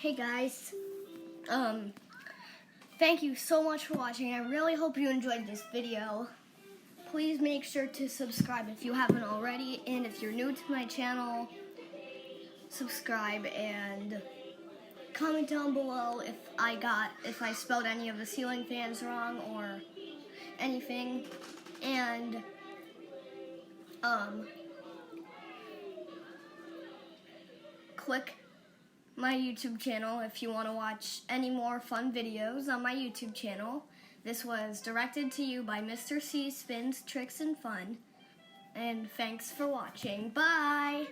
Hey guys, thank you so much for watching. I really hope you enjoyed this video. Please make sure to subscribe if you haven't already, and if you're new to my channel, subscribe and comment down below if I spelled any of the ceiling fans wrong or anything, and click my YouTube channel if you want to watch any more fun videos on my YouTube channel. This was directed to you by Mr. C Spins, Tricks, and Fun. And thanks for watching. Bye!